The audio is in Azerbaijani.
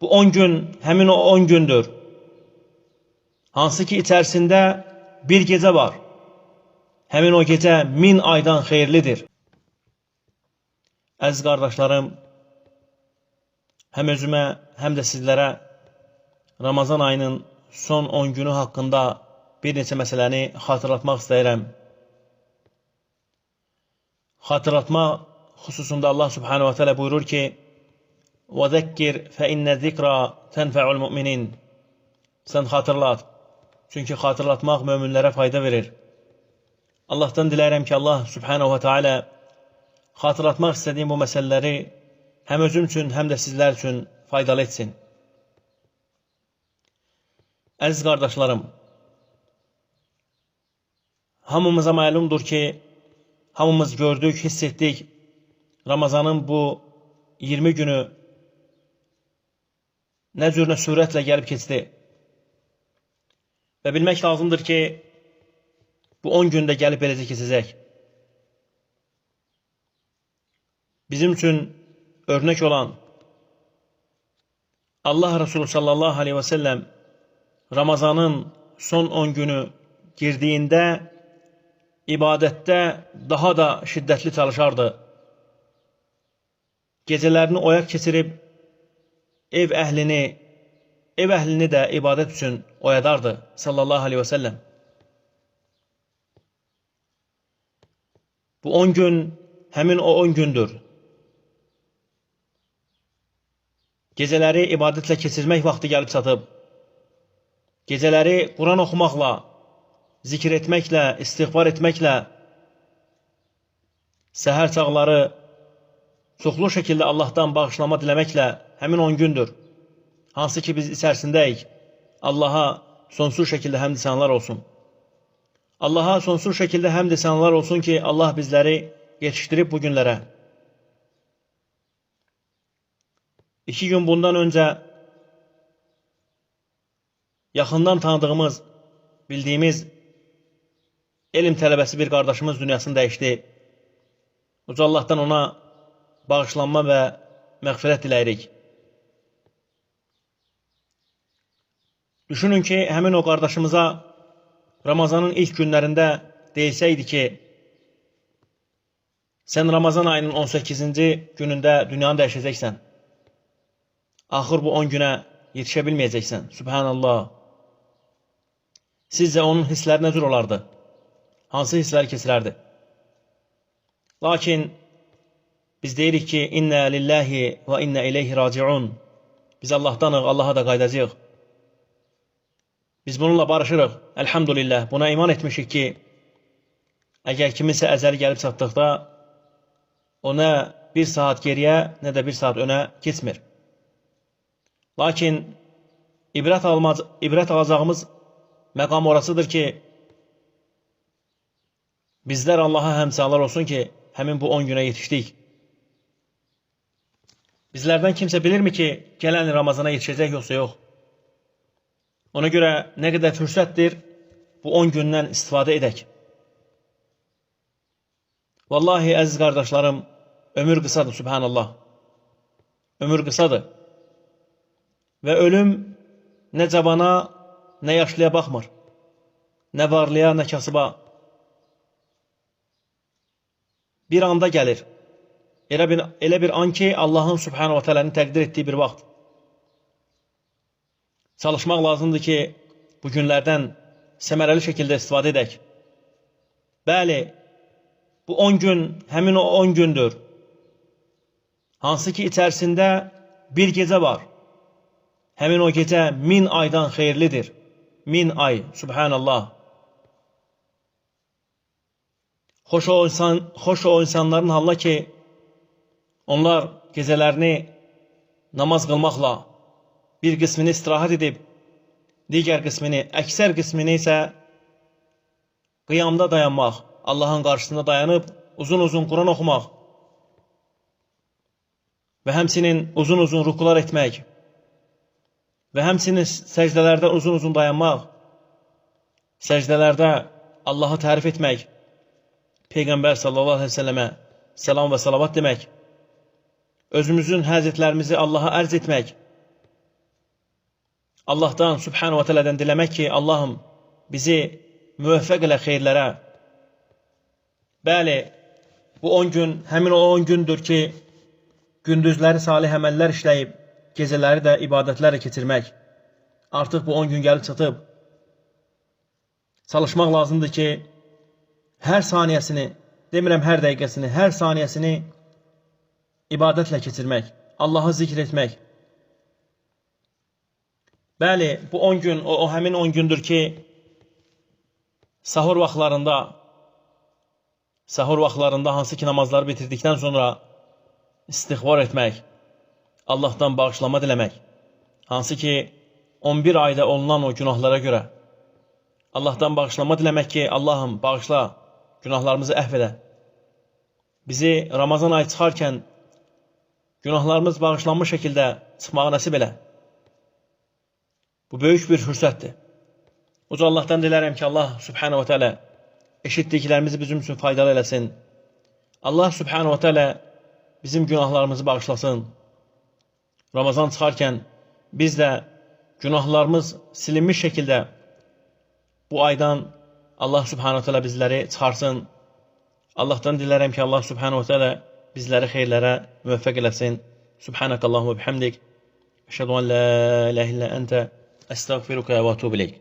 Bu 10 gün həmin o 10 gündür. Hansı ki içərisində bir gecə var. Həmin o gecə 1000 aydan xeyirlidir. Əziz qardaşlarım, həm özümə, həm də sizlərə Ramazan ayının son 10 günü haqqında bir neçə məsələni xatırlatmaq istəyirəm. Xatırlatma xüsusunda Allah subhanahu wa ta'ala buyurur ki: وَذَكِّرْ فَإِنَّ الذِّكْرَى تَنْفَعُ الْمُؤْمِنِينَ. Sən xatırlat, çünki xatırlatmaq möminlərə fayda verir. Allahdan diləyirəm ki, Allah subhanahu wa ta'ala xatırlatmaq istədiyim bu məsələləri həm özüm üçün, həm də sizlər üçün faydalı etsin. Əziz qardaşlarım, hamımıza məlumdur ki, hamımız gördük, hiss etdik, Ramazanın bu 20 günü nə cür nə sürətlə gəlib keçdi. Və bilmək lazımdır ki, bu 10 gündə gəlib beləcə keçəcək. Bizim üçün örnək olan Allah Resulü sallallahu aleyhi və səlləm Ramazanın son 10 günü girdiyində ibadətdə daha da şiddətli çalışardı. Gecələrini oyaq keçirib ev əhlini də ibadət üçün oyadardı sallallahu aleyhi və səlləm. Bu 10 gün həmin o 10 gündür. Gecələri ibadətlə keçirmək vaxtı gəlib çatıb. Gecələri Quran oxumaqla, zikr etməklə, istiğfar etməklə, səhər çağları çoxlu şəkildə Allahdan bağışlama diləməklə həmin 10 gündür. Hansı ki biz içərisindəyik. Allaha sonsuz şəkildə həmd sənalar olsun. Allaha sonsuz şəkildə həmd sənalar olsun ki, Allah bizləri yetişdirib bu günlərə. 2 gün bundan öncə yaxından tanıdığımız, bildiyimiz elm tələbəsi bir qardaşımız dünyasını dəyişdi. Uca Allahdan ona bağışlanma və məğfirət diləyirik. Düşünün ki, həmin o qardaşımıza Ramazanın ilk günlərində deyilsəydi ki, sən Ramazan ayının 18-ci günündə dünyanı dəyişəcəksən. Axır bu 10 günə yetişə bilməyəcəksən. Subhanallah. Sizcə onun hissləri nə cür olardı? Hansı hissləri keçirərdi? Lakin biz deyirik ki, İnnə lillahi və innə ileyhi raciun. Biz Allahdanıq, Allaha da qaydacağıq. Biz bununla barışırıq. Elhamdülillah. Buna iman etmişik ki, əgər kiminsə əcəli gəlib çatdıqda, o nə bir saat geriyə, nə də bir saat önə keçmir. Lakin ibrət alacağımız məqam orasıdır ki, bizlər Allaha həmsələr olsun ki, həmin bu 10 günə yetişdik. Bizlərdən kimsə bilirmi ki, gələn Ramazana yetişəcək yoxsa yox? Ona görə nə qədər fürsətdir, bu 10 gündən istifadə edək. Vallahi, əziz qardaşlarım, ömür qısadır, subhanallah. Ömür qısadır. Və ölüm nə cabana, nə yaşlıya baxmır. Nə varlıya, nə kasıba. Bir anda gəlir. Elə bir an ki, Allahın subhanahu wa ta'ala'nın təqdir etdiyi bir vaxt. Çalışmaq lazımdır ki, bu günlərdən səmərəli şəkildə istifadə edək. Bəli, bu 10 gün həmin o 10 gündür. Hansı ki içərisində bir gecə var. Həmin o gecə 1000 aydan xeyirlidir. 1000 ay, subhanallah. Xoş o insanların halına ki, onlar gecələrini namaz qılmaqla, bir qismini istirahət edib, digər qismini, əksər qismini isə qiyamda dayanmaq, Allahın qarşısında dayanıb, uzun-uzun Quran oxumaq və həmsinin uzun-uzun rukular etmək və həmsinin səcdələrdə uzun-uzun dayanmaq, səcdələrdə Allahı tərif etmək, Peyğəmbər sallallahu aleyhi ve sellemə salam və salavat demək, özümüzün həzrətlərimizi Allaha ərz etmək Allahdan Subhanahu wa Ta'alədən diləmək ki, Allahım bizi müvəffəq elə xeyirlərə. Bəli, bu 10 gün həmin o 10 gündür ki, gündüzləri salih əməllər işləyib, gecələri də ibadətlərlə keçirmək. Artıq bu 10 gün gəlib çatıb. Çalışmaq lazımdır ki, hər saniyəsini, demirəm hər dəqiqəsini, hər saniyəsini ibadətlə keçirmək, Allahı zikr etmək. Bəli, bu 10 gün, o həmin 10 gündür ki, sahur vaxtlarında hansı ki namazları bitirdikdən sonra istiğfar etmək, Allahdan bağışlama diləmək, hansı ki 11 ayda olunan o günahlara görə Allahdan bağışlama diləmək ki, Allahım bağışla, günahlarımızı əhv elə. Bizi Ramazan ayı çıxarkən günahlarımız bağışlanmış şəkildə çıxmağı nəsib elə. Bu böyük bir fürsətdir. Uca Allahdan dilərəm ki, Allah Subhanahu wa Ta'ala eşitdiklərimizi bizim üçün faydalı eləsin. Allah Subhanahu wa Ta'ala bizim günahlarımızı bağışlasın. Ramazan çıxarkən biz də günahlarımız silinmiş şəkildə bu aydan Allah Subhanahu wa Ta'ala bizləri çıxarsın. Allahdan dilərəm ki, Allah Subhanahu wa Ta'ala bizləri xeyirlərə müvəffəq eləsin. Subhanakallahumma bihamdik. Əşhədu an la ilahe illa ente. Estağfiruka və etûbü ileyk.